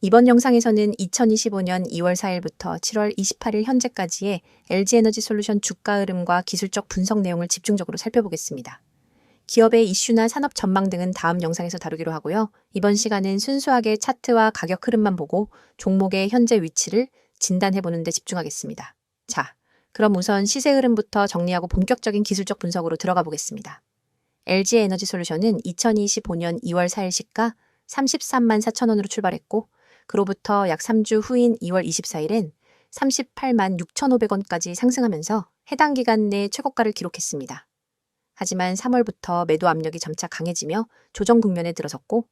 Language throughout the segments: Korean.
이번 영상에서는 2025년 2월 4일부터 7월 28일 현재까지의 LG에너지솔루션 주가 흐름과 기술적 분석 내용을 집중적으로 살펴보겠습니다. 기업의 이슈나 산업 전망 등은 다음 영상에서 다루기로 하고요. 이번 시간은 순수하게 차트와 가격 흐름만 보고 종목의 현재 위치를 진단해보는 데 집중하겠습니다. 자, 그럼 우선 시세 흐름부터 정리하고 본격적인 기술적 분석으로 들어가 보겠습니다. LG에너지솔루션은 2025년 2월 4일 시가 33만 4천 원으로 출발했고 그로부터 약 3주 후인 2월 24일엔 38만 6,500원까지 상승하면서 해당 기간 내 최고가를 기록했습니다. 하지만 3월부터 매도 압력이 점차 강해지며 조정 국면에 들어섰고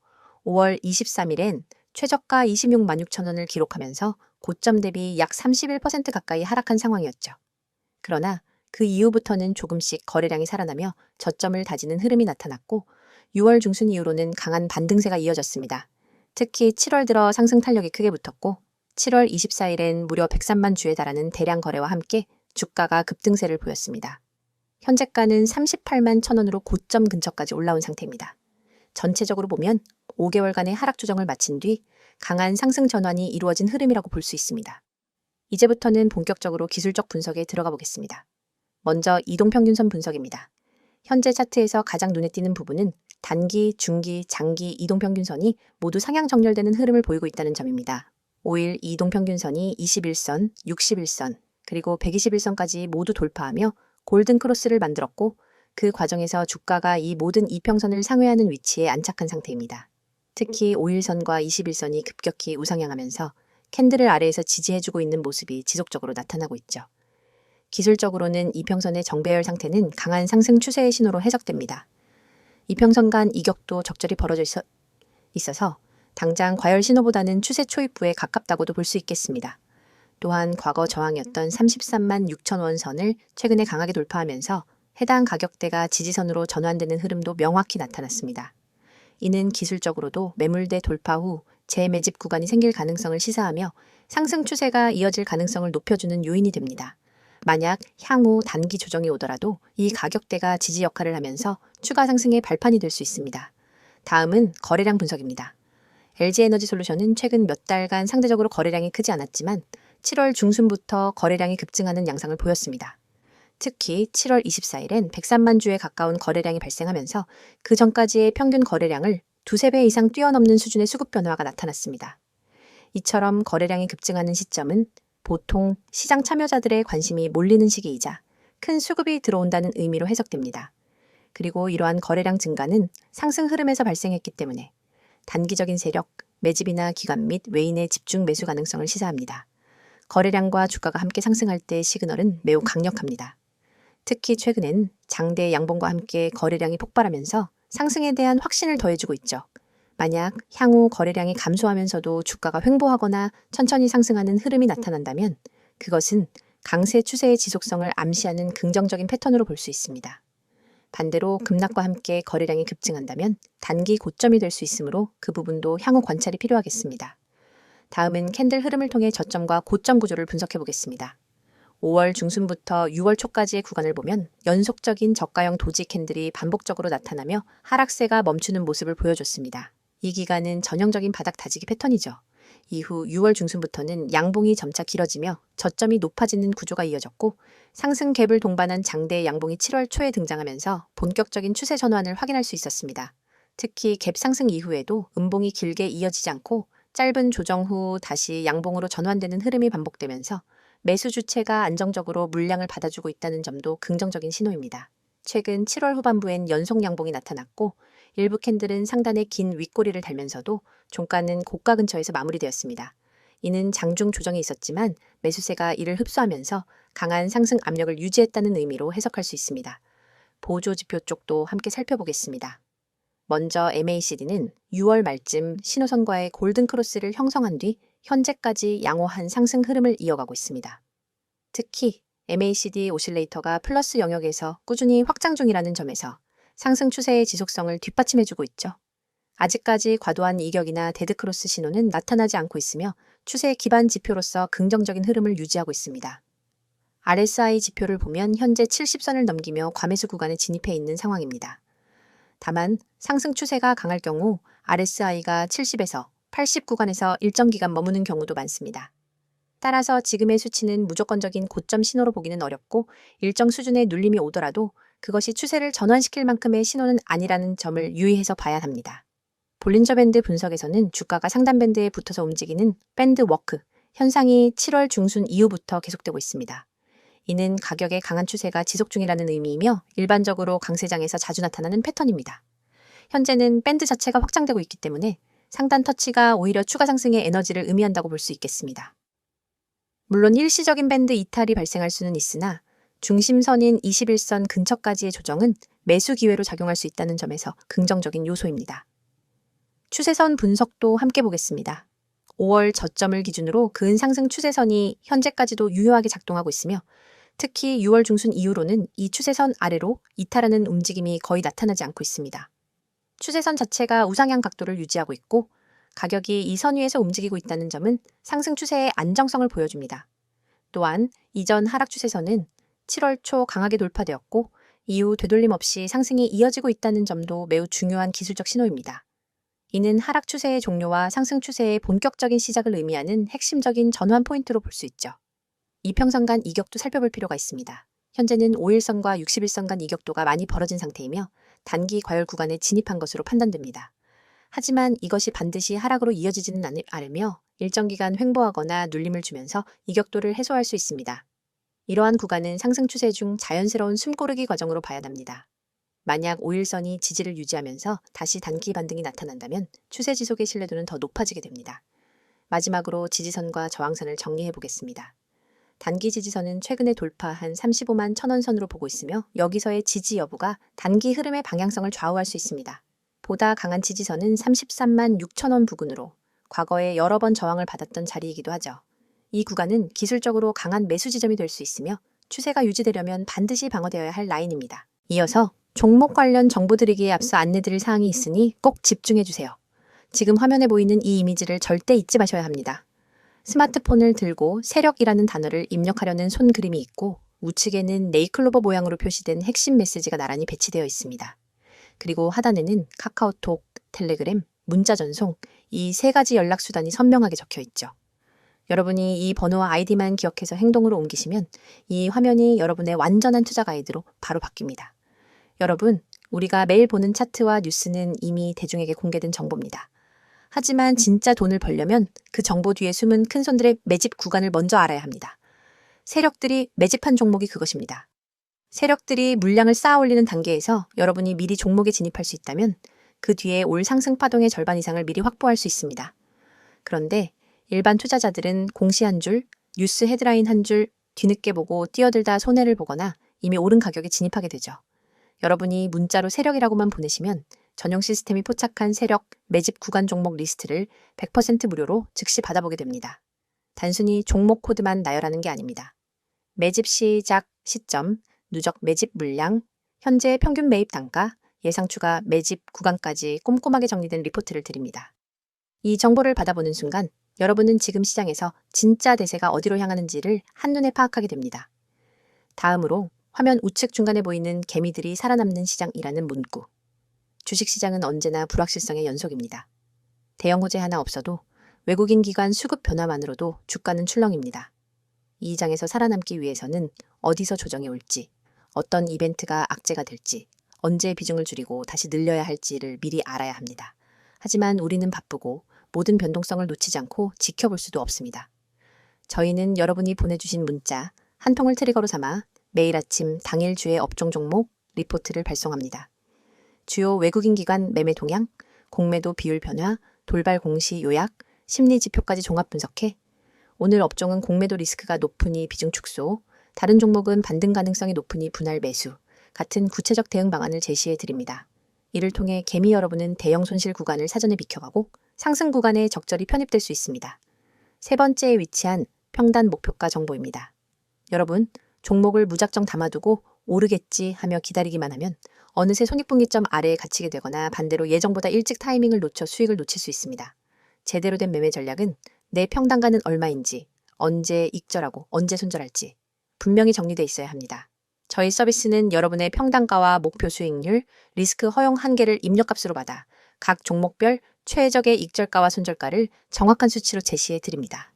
5월 23일엔 최저가 26만 6천 원을 기록하면서 고점 대비 약 31% 가까이 하락한 상황이었죠. 그러나 그 이후부터는 조금씩 거래량이 살아나며 저점을 다지는 흐름이 나타났고 6월 중순 이후로는 강한 반등세가 이어졌습니다. 특히 7월 들어 상승 탄력이 크게 붙었고 7월 24일엔 무려 103만 주에 달하는 대량 거래와 함께 주가가 급등세를 보였습니다. 현재가는 38만 1,000원으로 고점 근처까지 올라온 상태입니다. 전체적으로 보면 5개월간의 하락 조정을 마친 뒤 강한 상승 전환이 이루어진 흐름이라고 볼 수 있습니다. 이제부터는 본격적으로 기술적 분석에 들어가 보겠습니다. 먼저 이동평균선 분석입니다. 현재 차트에서 가장 눈에 띄는 부분은 단기, 중기, 장기 이동평균선이 모두 상향 정렬되는 흐름을 보이고 있다는 점입니다. 5일 이동평균선이 21선, 61선, 그리고 121선까지 모두 돌파하며 골든 크로스를 만들었고 그 과정에서 주가가 이 모든 이평선을 상회하는 위치에 안착한 상태입니다. 특히 5일선과 21선이 급격히 우상향하면서 캔들을 아래에서 지지해주고 있는 모습이 지속적으로 나타나고 있죠. 기술적으로는 이평선의 정배열 상태는 강한 상승 추세의 신호로 해석됩니다. 이평선 간 이격도 적절히 벌어져 있어서 당장 과열 신호보다는 추세 초입부에 가깝다고도 볼 수 있겠습니다. 또한 과거 저항이었던 33만 6천 원 선을 최근에 강하게 돌파하면서 해당 가격대가 지지선으로 전환되는 흐름도 명확히 나타났습니다. 이는 기술적으로도 매물대 돌파 후 재매집 구간이 생길 가능성을 시사하며 상승 추세가 이어질 가능성을 높여주는 요인이 됩니다. 만약 향후 단기 조정이 오더라도 이 가격대가 지지 역할을 하면서 추가 상승의 발판이 될 수 있습니다. 다음은 거래량 분석입니다. LG에너지솔루션은 최근 몇 달간 상대적으로 거래량이 크지 않았지만 7월 중순부터 거래량이 급증하는 양상을 보였습니다. 특히 7월 24일엔 103만 주에 가까운 거래량이 발생하면서 그 전까지의 평균 거래량을 두세 배 이상 뛰어넘는 수준의 수급 변화가 나타났습니다. 이처럼 거래량이 급증하는 시점은 보통 시장 참여자들의 관심이 몰리는 시기이자 큰 수급이 들어온다는 의미로 해석됩니다. 그리고 이러한 거래량 증가는 상승 흐름에서 발생했기 때문에 단기적인 세력, 매집이나 기관 및 외인의 집중 매수 가능성을 시사합니다. 거래량과 주가가 함께 상승할 때의 시그널은 매우 강력합니다. 특히 최근엔 장대 양봉과 함께 거래량이 폭발하면서 상승에 대한 확신을 더해주고 있죠. 만약 향후 거래량이 감소하면서도 주가가 횡보하거나 천천히 상승하는 흐름이 나타난다면 그것은 강세 추세의 지속성을 암시하는 긍정적인 패턴으로 볼 수 있습니다. 반대로 급락과 함께 거래량이 급증한다면 단기 고점이 될 수 있으므로 그 부분도 향후 관찰이 필요하겠습니다. 다음은 캔들 흐름을 통해 저점과 고점 구조를 분석해 보겠습니다. 5월 중순부터 6월 초까지의 구간을 보면 연속적인 저가형 도지 캔들이 반복적으로 나타나며 하락세가 멈추는 모습을 보여줬습니다. 이 기간은 전형적인 바닥 다지기 패턴이죠. 이후 6월 중순부터는 양봉이 점차 길어지며 저점이 높아지는 구조가 이어졌고 상승 갭을 동반한 장대 양봉이 7월 초에 등장하면서 본격적인 추세 전환을 확인할 수 있었습니다. 특히 갭 상승 이후에도 음봉이 길게 이어지지 않고 짧은 조정 후 다시 양봉으로 전환되는 흐름이 반복되면서 매수 주체가 안정적으로 물량을 받아주고 있다는 점도 긍정적인 신호입니다. 최근 7월 후반부엔 연속 양봉이 나타났고 일부 캔들은 상단에 긴 윗꼬리를 달면서도 종가는 고가 근처에서 마무리되었습니다. 이는 장중 조정이 있었지만 매수세가 이를 흡수하면서 강한 상승 압력을 유지했다는 의미로 해석할 수 있습니다. 보조 지표 쪽도 함께 살펴보겠습니다. 먼저 MACD는 6월 말쯤 신호선과의 골든 크로스를 형성한 뒤 현재까지 양호한 상승 흐름을 이어가고 있습니다. 특히 MACD 오실레이터가 플러스 영역에서 꾸준히 확장 중이라는 점에서 상승 추세의 지속성을 뒷받침해주고 있죠. 아직까지 과도한 이격이나 데드크로스 신호는 나타나지 않고 있으며 추세 기반 지표로서 긍정적인 흐름을 유지하고 있습니다. RSI 지표를 보면 현재 70선을 넘기며 과매수 구간에 진입해 있는 상황입니다. 다만 상승 추세가 강할 경우 RSI가 70에서 80 구간에서 일정 기간 머무는 경우도 많습니다. 따라서 지금의 수치는 무조건적인 고점 신호로 보기는 어렵고 일정 수준의 눌림이 오더라도 그것이 추세를 전환시킬 만큼의 신호는 아니라는 점을 유의해서 봐야 합니다. 볼린저 밴드 분석에서는 주가가 상단 밴드에 붙어서 움직이는 밴드 워크 현상이 7월 중순 이후부터 계속되고 있습니다. 이는 가격의 강한 추세가 지속 중이라는 의미이며 일반적으로 강세장에서 자주 나타나는 패턴입니다. 현재는 밴드 자체가 확장되고 있기 때문에 상단 터치가 오히려 추가 상승의 에너지를 의미한다고 볼 수 있겠습니다. 물론 일시적인 밴드 이탈이 발생할 수는 있으나 중심선인 21선 근처까지의 조정은 매수 기회로 작용할 수 있다는 점에서 긍정적인 요소입니다. 추세선 분석도 함께 보겠습니다. 5월 저점을 기준으로 근 상승 추세선이 현재까지도 유효하게 작동하고 있으며 특히 6월 중순 이후로는 이 추세선 아래로 이탈하는 움직임이 거의 나타나지 않고 있습니다. 추세선 자체가 우상향 각도를 유지하고 있고 가격이 이 선 위에서 움직이고 있다는 점은 상승 추세의 안정성을 보여줍니다. 또한 이전 하락 추세선은 7월 초 강하게 돌파되었고 이후 되돌림 없이 상승이 이어지고 있다는 점도 매우 중요한 기술적 신호입니다. 이는 하락 추세의 종료와 상승 추세의 본격적인 시작을 의미하는 핵심적인 전환 포인트로 볼 수 있죠. 이평선 간 이격도 살펴볼 필요가 있습니다. 현재는 5일선과 60일선 간 이격도가 많이 벌어진 상태이며 단기 과열 구간에 진입한 것으로 판단됩니다. 하지만 이것이 반드시 하락으로 이어지지는 않으며 일정 기간 횡보하거나 눌림을 주면서 이격도를 해소할 수 있습니다. 이러한 구간은 상승 추세 중 자연스러운 숨고르기 과정으로 봐야 합니다. 만약 5일선이 지지를 유지하면서 다시 단기 반등이 나타난다면 추세 지속의 신뢰도는 더 높아지게 됩니다. 마지막으로 지지선과 저항선을 정리해 보겠습니다. 단기 지지선은 최근에 돌파한 35만 1,000원 선으로 보고 있으며 여기서의 지지 여부가 단기 흐름의 방향성을 좌우할 수 있습니다. 보다 강한 지지선은 33만 6,000원 부근으로 과거에 여러 번 저항을 받았던 자리이기도 하죠. 이 구간은 기술적으로 강한 매수 지점이 될 수 있으며 추세가 유지되려면 반드시 방어되어야 할 라인입니다. 이어서 종목 관련 정보 드리기에 앞서 안내드릴 사항이 있으니 꼭 집중해주세요. 지금 화면에 보이는 이 이미지를 절대 잊지 마셔야 합니다. 스마트폰을 들고 세력이라는 단어를 입력하려는 손 그림이 있고 우측에는 네이클로버 모양으로 표시된 핵심 메시지가 나란히 배치되어 있습니다. 그리고 하단에는 카카오톡, 텔레그램, 문자 전송 이 세 가지 연락 수단이 선명하게 적혀 있죠. 여러분이 이 번호와 아이디만 기억해서 행동으로 옮기시면 이 화면이 여러분의 완전한 투자 가이드로 바로 바뀝니다. 여러분, 우리가 매일 보는 차트와 뉴스는 이미 대중에게 공개된 정보입니다. 하지만 진짜 돈을 벌려면 그 정보 뒤에 숨은 큰손들의 매집 구간을 먼저 알아야 합니다. 세력들이 매집한 종목이 그것입니다. 세력들이 물량을 쌓아 올리는 단계에서 여러분이 미리 종목에 진입할 수 있다면 그 뒤에 올 상승 파동의 절반 이상을 미리 확보할 수 있습니다. 그런데 일반 투자자들은 공시 한 줄, 뉴스 헤드라인 한 줄 뒤늦게 보고 뛰어들다 손해를 보거나 이미 오른 가격에 진입하게 되죠. 여러분이 문자로 세력이라고만 보내시면 전용 시스템이 포착한 세력 매집 구간 종목 리스트를 100% 무료로 즉시 받아보게 됩니다. 단순히 종목 코드만 나열하는 게 아닙니다. 매집 시작 시점, 누적 매집 물량, 현재 평균 매입 단가, 예상 추가 매집 구간까지 꼼꼼하게 정리된 리포트를 드립니다. 이 정보를 받아보는 순간 여러분은 지금 시장에서 진짜 대세가 어디로 향하는지를 한눈에 파악하게 됩니다. 다음으로 화면 우측 중간에 보이는 개미들이 살아남는 시장이라는 문구. 주식시장은 언제나 불확실성의 연속입니다. 대형 호재 하나 없어도 외국인 기관 수급 변화만으로도 주가는 출렁입니다. 이 장에서 살아남기 위해서는 어디서 조정이 올지, 어떤 이벤트가 악재가 될지, 언제 비중을 줄이고 다시 늘려야 할지를 미리 알아야 합니다. 하지만 우리는 바쁘고 모든 변동성을 놓치지 않고 지켜볼 수도 없습니다. 저희는 여러분이 보내주신 문자 한 통을 트리거로 삼아 매일 아침 당일 주의 업종 종목 리포트를 발송합니다. 주요 외국인 기관 매매 동향, 공매도 비율 변화, 돌발 공시 요약, 심리 지표까지 종합 분석해 오늘 업종은 공매도 리스크가 높으니 비중 축소, 다른 종목은 반등 가능성이 높으니 분할 매수 같은 구체적 대응 방안을 제시해 드립니다. 이를 통해 개미 여러분은 대형 손실 구간을 사전에 비켜가고 상승 구간에 적절히 편입될 수 있습니다. 세 번째에 위치한 평단 목표가 정보입니다. 여러분, 종목을 무작정 담아두고 오르겠지 하며 기다리기만 하면 어느새 손익분기점 아래에 갇히게 되거나 반대로 예정보다 일찍 타이밍을 놓쳐 수익을 놓칠 수 있습니다. 제대로 된 매매 전략은 내 평단가는 얼마인지, 언제 익절하고 언제 손절할지 분명히 정리되어 있어야 합니다. 저희 서비스는 여러분의 평단가와 목표 수익률, 리스크 허용 한계를 입력값으로 받아 각 종목별 최적의 익절가와 손절가를 정확한 수치로 제시해 드립니다.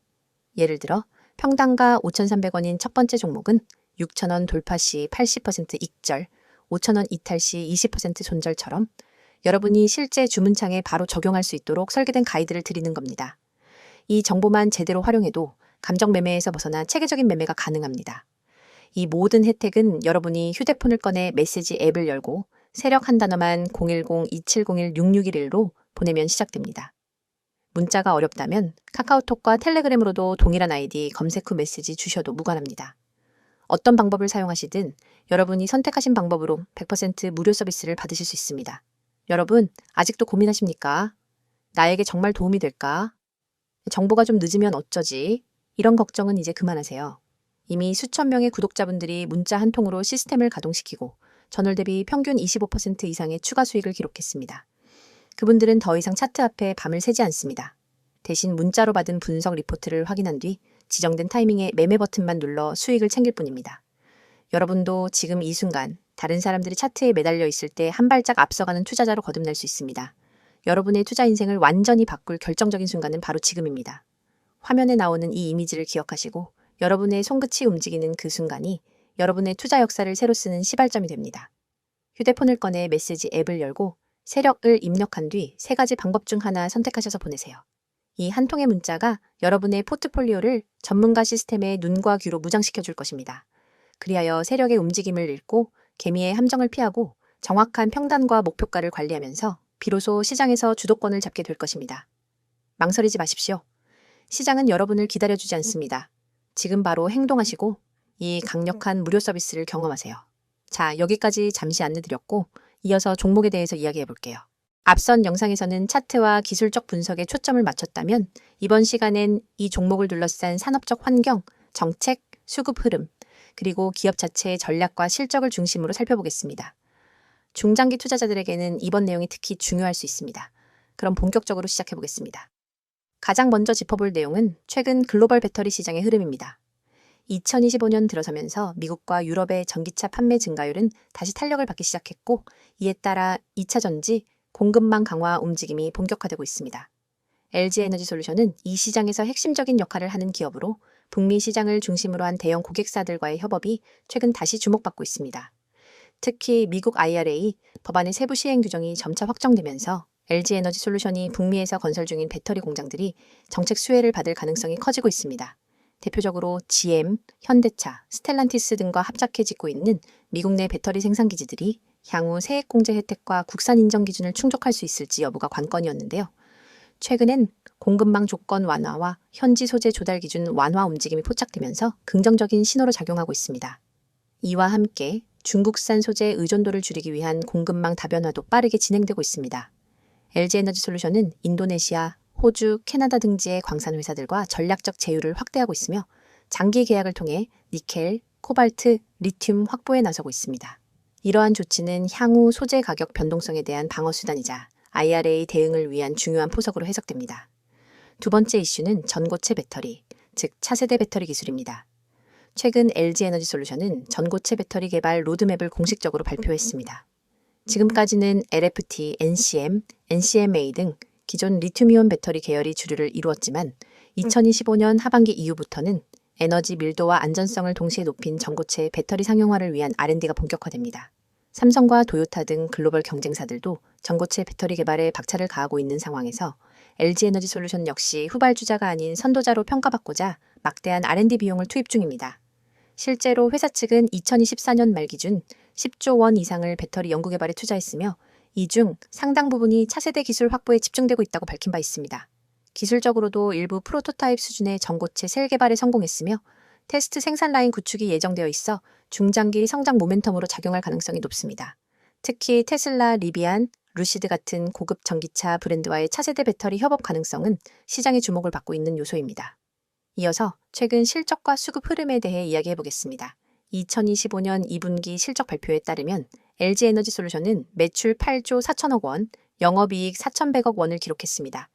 예를 들어 평당가 5,300원인 첫 번째 종목은 6,000원 돌파 시 80% 익절, 5,000원 이탈 시 20% 손절처럼 여러분이 실제 주문창에 바로 적용할 수 있도록 설계된 가이드를 드리는 겁니다. 이 정보만 제대로 활용해도 감정 매매에서 벗어나 체계적인 매매가 가능합니다. 이 모든 혜택은 여러분이 휴대폰을 꺼내 메시지 앱을 열고 세력 한 단어만 010-2701-6611로 보내면 시작됩니다. 문자가 어렵다면 카카오톡과 텔레그램으로도 동일한 아이디 검색 후 메시지 주셔도 무관합니다. 어떤 방법을 사용하시든 여러분이 선택하신 방법으로 100% 무료 서비스를 받으실 수 있습니다. 여러분, 아직도 고민하십니까? 나에게 정말 도움이 될까? 정보가 좀 늦으면 어쩌지? 이런 걱정은 이제 그만하세요. 이미 수천 명의 구독자분들이 문자 한 통으로 시스템을 가동시키고 전월 대비 평균 25% 이상의 추가 수익을 기록했습니다. 그분들은 더 이상 차트 앞에 밤을 새지 않습니다. 대신 문자로 받은 분석 리포트를 확인한 뒤 지정된 타이밍에 매매 버튼만 눌러 수익을 챙길 뿐입니다. 여러분도 지금 이 순간 다른 사람들이 차트에 매달려 있을 때 한 발짝 앞서가는 투자자로 거듭날 수 있습니다. 여러분의 투자 인생을 완전히 바꿀 결정적인 순간은 바로 지금입니다. 화면에 나오는 이 이미지를 기억하시고 여러분의 손끝이 움직이는 그 순간이 여러분의 투자 역사를 새로 쓰는 시발점이 됩니다. 휴대폰을 꺼내 메시지 앱을 열고 세력을 입력한 뒤 세 가지 방법 중 하나 선택하셔서 보내세요. 이 한 통의 문자가 여러분의 포트폴리오를 전문가 시스템의 눈과 귀로 무장시켜 줄 것입니다. 그리하여 세력의 움직임을 읽고 개미의 함정을 피하고 정확한 평단과 목표가를 관리하면서 비로소 시장에서 주도권을 잡게 될 것입니다. 망설이지 마십시오. 시장은 여러분을 기다려주지 않습니다. 지금 바로 행동하시고 이 강력한 무료 서비스를 경험하세요. 자, 여기까지 잠시 안내드렸고 이어서 종목에 대해서 이야기해 볼게요. 앞선 영상에서는 차트와 기술적 분석에 초점을 맞췄다면 이번 시간엔 이 종목을 둘러싼 산업적 환경, 정책, 수급 흐름, 그리고 기업 자체의 전략과 실적을 중심으로 살펴보겠습니다. 중장기 투자자들에게는 이번 내용이 특히 중요할 수 있습니다. 그럼 본격적으로 시작해 보겠습니다. 가장 먼저 짚어볼 내용은 최근 글로벌 배터리 시장의 흐름입니다. 2025년 들어서면서 미국과 유럽의 전기차 판매 증가율은 다시 탄력을 받기 시작했고 이에 따라 2차 전지, 공급망 강화 움직임이 본격화되고 있습니다. LG에너지솔루션은 이 시장에서 핵심적인 역할을 하는 기업으로 북미 시장을 중심으로 한 대형 고객사들과의 협업이 최근 다시 주목받고 있습니다. 특히 미국 IRA 법안의 세부 시행 규정이 점차 확정되면서 LG에너지솔루션이 북미에서 건설 중인 배터리 공장들이 정책 수혜를 받을 가능성이 커지고 있습니다. 대표적으로 GM, 현대차, 스텔란티스 등과 합작해 짓고 있는 미국 내 배터리 생산 기지들이 향후 세액 공제 혜택과 국산 인정 기준을 충족할 수 있을지 여부가 관건이었는데요. 최근엔 공급망 조건 완화와 현지 소재 조달 기준 완화 움직임이 포착되면서 긍정적인 신호로 작용하고 있습니다. 이와 함께 중국산 소재의 의존도를 줄이기 위한 공급망 다변화도 빠르게 진행되고 있습니다. LG에너지솔루션은 인도네시아, 호주, 캐나다 등지의 광산 회사들과 전략적 제휴를 확대하고 있으며 장기 계약을 통해 니켈, 코발트, 리튬 확보에 나서고 있습니다. 이러한 조치는 향후 소재 가격 변동성에 대한 방어 수단이자 IRA 대응을 위한 중요한 포석으로 해석됩니다. 두 번째 이슈는 전고체 배터리, 즉 차세대 배터리 기술입니다. 최근 LG에너지솔루션은 전고체 배터리 개발 로드맵을 공식적으로 발표했습니다. 지금까지는 LFT, NCM, NCMA 등 기존 리튬이온 배터리 계열이 주류를 이루었지만 2025년 하반기 이후부터는 에너지 밀도와 안전성을 동시에 높인 전고체 배터리 상용화를 위한 R&D가 본격화됩니다. 삼성과 도요타 등 글로벌 경쟁사들도 전고체 배터리 개발에 박차를 가하고 있는 상황에서 LG에너지솔루션 역시 후발주자가 아닌 선도자로 평가받고자 막대한 R&D 비용을 투입 중입니다. 실제로 회사 측은 2024년 말 기준 10조 원 이상을 배터리 연구 개발에 투자했으며 이 중 상당 부분이 차세대 기술 확보에 집중되고 있다고 밝힌 바 있습니다. 기술적으로도 일부 프로토타입 수준의 전고체 셀 개발에 성공했으며 테스트 생산 라인 구축이 예정되어 있어 중장기 성장 모멘텀으로 작용할 가능성이 높습니다. 특히 테슬라, 리비안, 루시드 같은 고급 전기차 브랜드와의 차세대 배터리 협업 가능성은 시장의 주목을 받고 있는 요소입니다. 이어서 최근 실적과 수급 흐름에 대해 이야기해 보겠습니다. 2025년 2분기 실적 발표에 따르면 LG에너지솔루션은 매출 8조 4천억 원, 영업이익 4,100억 원을 기록했습니다.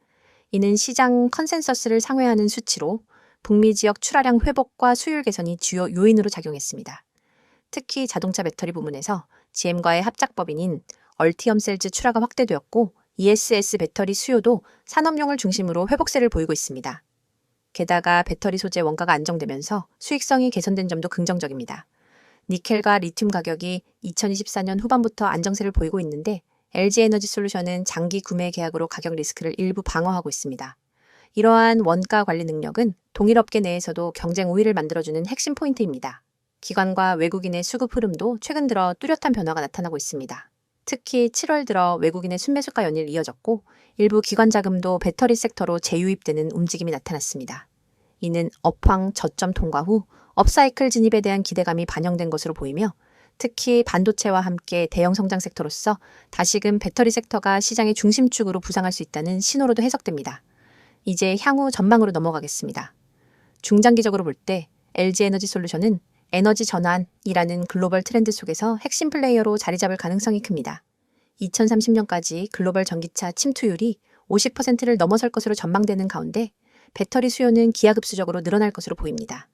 이는 시장 컨센서스를 상회하는 수치로 북미 지역 출하량 회복과 수율 개선이 주요 요인으로 작용했습니다. 특히 자동차 배터리 부문에서 GM과의 합작법인인 얼티엄셀즈 출하가 확대되었고 ESS 배터리 수요도 산업용을 중심으로 회복세를 보이고 있습니다. 게다가 배터리 소재 원가가 안정되면서 수익성이 개선된 점도 긍정적입니다. 니켈과 리튬 가격이 2024년 후반부터 안정세를 보이고 있는데 LG에너지솔루션은 장기 구매 계약으로 가격 리스크를 일부 방어하고 있습니다. 이러한 원가 관리 능력은 동일업계 내에서도 경쟁 우위를 만들어주는 핵심 포인트입니다. 기관과 외국인의 수급 흐름도 최근 들어 뚜렷한 변화가 나타나고 있습니다. 특히 7월 들어 외국인의 순매수가 연일 이어졌고 일부 기관 자금도 배터리 섹터로 재유입되는 움직임이 나타났습니다. 이는 업황 저점 통과 후 업사이클 진입에 대한 기대감이 반영된 것으로 보이며 특히 반도체와 함께 대형 성장 섹터로서 다시금 배터리 섹터가 시장의 중심축으로 부상할 수 있다는 신호로도 해석됩니다. 이제 향후 전망으로 넘어가겠습니다. 중장기적으로 볼 때 LG에너지솔루션은 에너지 전환이라는 글로벌 트렌드 속에서 핵심 플레이어로 자리 잡을 가능성이 큽니다. 2030년까지 글로벌 전기차 침투율이 50%를 넘어설 것으로 전망되는 가운데 배터리 수요는 기하급수적으로 늘어날 것으로 보입니다.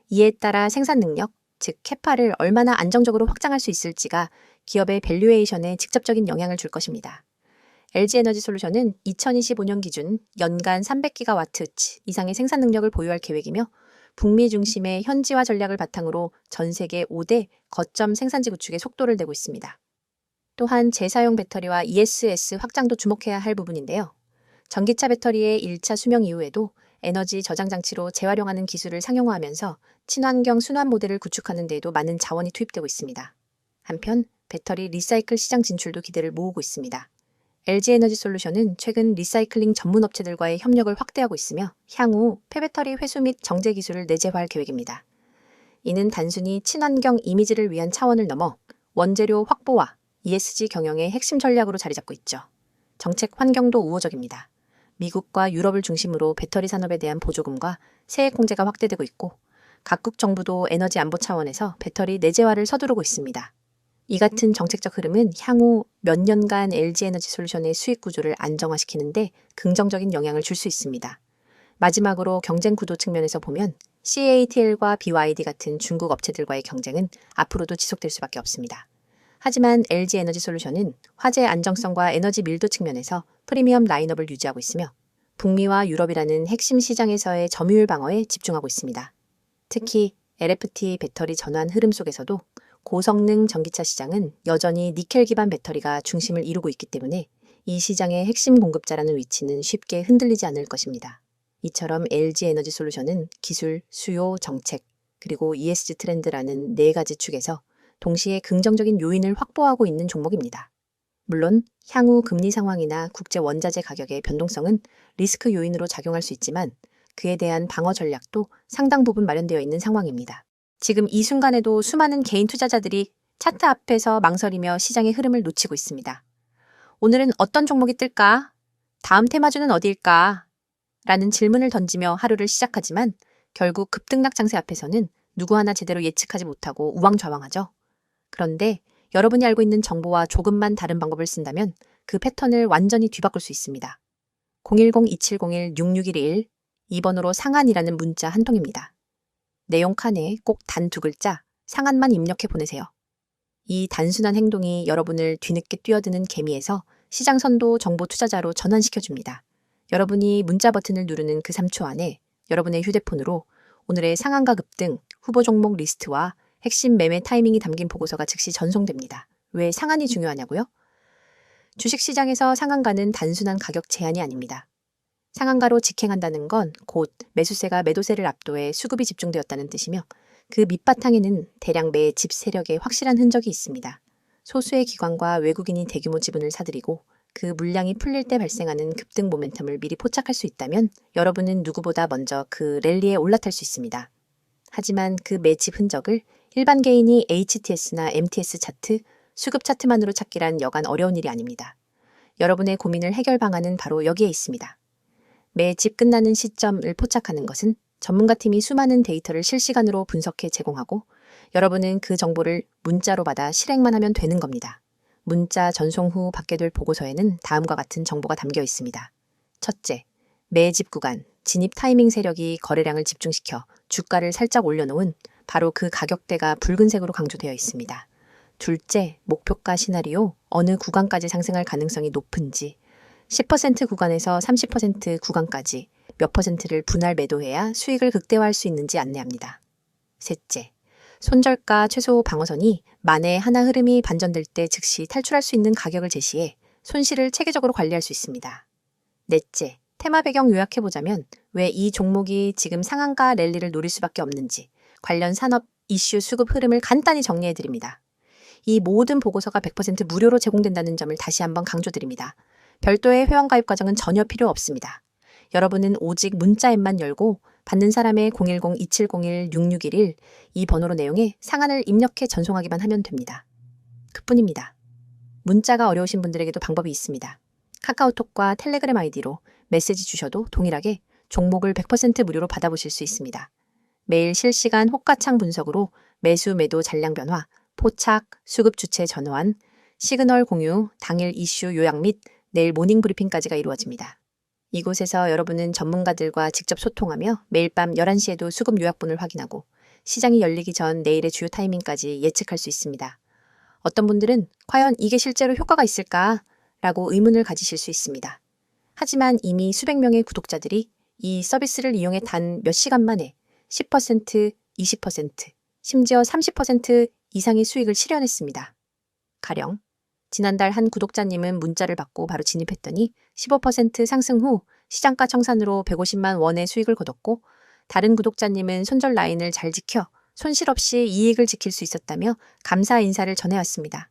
이에 따라 생산 능력, 즉 캐파를 얼마나 안정적으로 확장할 수 있을지가 기업의 밸류에이션에 직접적인 영향을 줄 것입니다. LG에너지솔루션은 2025년 기준 연간 300기가와트 이상의 생산 능력을 보유할 계획이며 북미 중심의 현지화 전략을 바탕으로 전 세계 5대 거점 생산지 구축에 속도를 내고 있습니다. 또한 재사용 배터리와 ESS 확장도 주목해야 할 부분인데요. 전기차 배터리의 1차 수명 이후에도 에너지 저장 장치로 재활용하는 기술을 상용화하면서 친환경 순환 모델을 구축하는 데에도 많은 자원이 투입되고 있습니다. 한편 배터리 리사이클 시장 진출도 기대를 모으고 있습니다. LG에너지솔루션은 최근 리사이클링 전문 업체들과의 협력을 확대하고 있으며 향후 폐배터리 회수 및 정제 기술을 내재화할 계획입니다. 이는 단순히 친환경 이미지를 위한 차원을 넘어 원재료 확보와 ESG 경영의 핵심 전략으로 자리 잡고 있죠. 정책 환경도 우호적입니다. 미국과 유럽을 중심으로 배터리 산업에 대한 보조금과 세액 공제가 확대되고 있고 각국 정부도 에너지 안보 차원에서 배터리 내재화를 서두르고 있습니다. 이 같은 정책적 흐름은 향후 몇 년간 LG에너지솔루션의 수익 구조를 안정화시키는데 긍정적인 영향을 줄 수 있습니다. 마지막으로 경쟁 구도 측면에서 보면 CATL과 BYD 같은 중국 업체들과의 경쟁은 앞으로도 지속될 수밖에 없습니다. 하지만 LG에너지솔루션은 화재 안정성과 에너지 밀도 측면에서 프리미엄 라인업을 유지하고 있으며 북미와 유럽이라는 핵심 시장에서의 점유율 방어에 집중하고 있습니다. 특히 LFT 배터리 전환 흐름 속에서도 고성능 전기차 시장은 여전히 니켈 기반 배터리가 중심을 이루고 있기 때문에 이 시장의 핵심 공급자라는 위치는 쉽게 흔들리지 않을 것입니다. 이처럼 LG에너지솔루션은 기술, 수요, 정책, 그리고 ESG 트렌드라는 4가지 축에서 동시에 긍정적인 요인을 확보하고 있는 종목입니다. 물론 향후 금리 상황이나 국제 원자재 가격의 변동성은 리스크 요인으로 작용할 수 있지만 그에 대한 방어 전략도 상당 부분 마련되어 있는 상황입니다. 지금 이 순간에도 수많은 개인 투자자들이 차트 앞에서 망설이며 시장의 흐름을 놓치고 있습니다. 오늘은 어떤 종목이 뜰까? 다음 테마주는 어디일까? 라는 질문을 던지며 하루를 시작하지만 결국 급등락 장세 앞에서는 누구 하나 제대로 예측하지 못하고 우왕좌왕하죠. 그런데 여러분이 알고 있는 정보와 조금만 다른 방법을 쓴다면 그 패턴을 완전히 뒤바꿀 수 있습니다. 010-2701-6611 2번으로 상한이라는 문자 한 통입니다. 내용 칸에 꼭 단 2글자 상한만 입력해 보내세요. 이 단순한 행동이 여러분을 뒤늦게 뛰어드는 개미에서 시장 선도 정보 투자자로 전환시켜줍니다. 여러분이 문자 버튼을 누르는 그 3초 안에 여러분의 휴대폰으로 오늘의 상한가 급등, 후보 종목 리스트와 핵심 매매 타이밍이 담긴 보고서가 즉시 전송됩니다. 왜 상한이 중요하냐고요? 주식시장에서 상한가는 단순한 가격 제한이 아닙니다. 상한가로 직행한다는 건 곧 매수세가 매도세를 압도해 수급이 집중되었다는 뜻이며 그 밑바탕에는 대량 매 집 세력의 확실한 흔적이 있습니다. 소수의 기관과 외국인이 대규모 지분을 사들이고 그 물량이 풀릴 때 발생하는 급등 모멘텀을 미리 포착할 수 있다면 여러분은 누구보다 먼저 그 랠리에 올라탈 수 있습니다. 하지만 그 매집 흔적을 일반 개인이 HTS나 MTS 차트, 수급 차트만으로 찾기란 여간 어려운 일이 아닙니다. 여러분의 고민을 해결 방안은 바로 여기에 있습니다. 매집 끝나는 시점을 포착하는 것은 전문가팀이 수많은 데이터를 실시간으로 분석해 제공하고 여러분은 그 정보를 문자로 받아 실행만 하면 되는 겁니다. 문자 전송 후 받게 될 보고서에는 다음과 같은 정보가 담겨 있습니다. 첫째, 매집 구간, 진입 타이밍 세력이 거래량을 집중시켜 주가를 살짝 올려놓은 바로 그 가격대가 붉은색으로 강조되어 있습니다. 둘째, 목표가 시나리오, 어느 구간까지 상승할 가능성이 높은지, 10% 구간에서 30% 구간까지 몇 퍼센트를 분할 매도해야 수익을 극대화할 수 있는지 안내합니다. 셋째, 손절가 최소 방어선이 만에 하나 흐름이 반전될 때 즉시 탈출할 수 있는 가격을 제시해 손실을 체계적으로 관리할 수 있습니다. 넷째, 테마 배경 요약해보자면 왜 이 종목이 지금 상한가 랠리를 노릴 수밖에 없는지 관련 산업 이슈 수급 흐름을 간단히 정리해드립니다. 이 모든 보고서가 100% 무료로 제공된다는 점을 다시 한번 강조드립니다. 별도의 회원가입 과정은 전혀 필요 없습니다. 여러분은 오직 문자 앱만 열고 받는 사람의 010-2701-6611 이 번호로 내용에 상한을 입력해 전송하기만 하면 됩니다. 그뿐입니다. 문자가 어려우신 분들에게도 방법이 있습니다. 카카오톡과 텔레그램 아이디로 메시지 주셔도 동일하게 종목을 100% 무료로 받아보실 수 있습니다. 매일 실시간 호가창 분석으로 매수 매도 잔량 변화, 포착, 수급 주체 전환, 시그널 공유, 당일 이슈 요약 및 내일 모닝 브리핑까지가 이루어집니다. 이곳에서 여러분은 전문가들과 직접 소통하며 매일 밤 11시에도 수급 요약본을 확인하고 시장이 열리기 전 내일의 주요 타이밍까지 예측할 수 있습니다. 어떤 분들은 과연 이게 실제로 효과가 있을까? 라고 의문을 가지실 수 있습니다. 하지만 이미 수백 명의 구독자들이 이 서비스를 이용해 단 몇 시간 만에 10%, 20%, 심지어 30% 이상의 수익을 실현했습니다. 가령 지난달 한 구독자님은 문자를 받고 바로 진입했더니 15% 상승 후 시장가 청산으로 150만 원의 수익을 거뒀고 다른 구독자님은 손절 라인을 잘 지켜 손실 없이 이익을 지킬 수 있었다며 감사 인사를 전해왔습니다.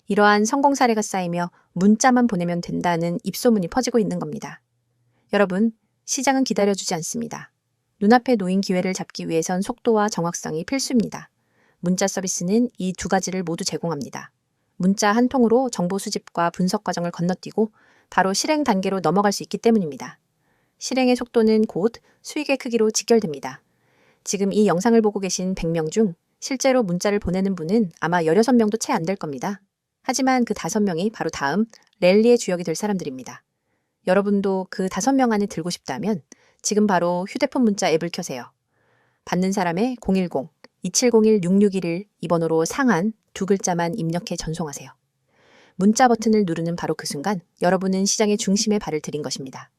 이러한 성공 사례가 쌓이며 문자만 보내면 된다는 입소문이 퍼지고 있는 겁니다. 여러분, 시장은 기다려주지 않습니다. 눈앞에 놓인 기회를 잡기 위해선 속도와 정확성이 필수입니다. 문자 서비스는 이 두 가지를 모두 제공합니다. 문자 한 통으로 정보 수집과 분석 과정을 건너뛰고 바로 실행 단계로 넘어갈 수 있기 때문입니다. 실행의 속도는 곧 수익의 크기로 직결됩니다. 지금 이 영상을 보고 계신 100명 중 실제로 문자를 보내는 분은 아마 16명도 채 안 될 겁니다. 하지만 그 5명이 바로 다음 랠리의 주역이 될 사람들입니다. 여러분도 그 5명 안에 들고 싶다면 지금 바로 휴대폰 문자 앱을 켜세요. 받는 사람의 010-2701-6611 이 번호로 상한 두 글자만 입력해 전송하세요. 문자 버튼을 누르는 바로 그 순간 여러분은 시장의 중심에 발을 들인 것입니다.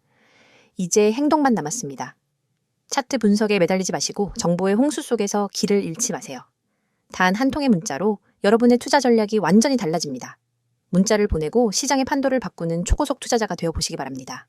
이제 행동만 남았습니다. 차트 분석에 매달리지 마시고 정보의 홍수 속에서 길을 잃지 마세요. 단 한 통의 문자로 여러분의 투자 전략이 완전히 달라집니다. 문자를 보내고 시장의 판도를 바꾸는 초고속 투자자가 되어 보시기 바랍니다.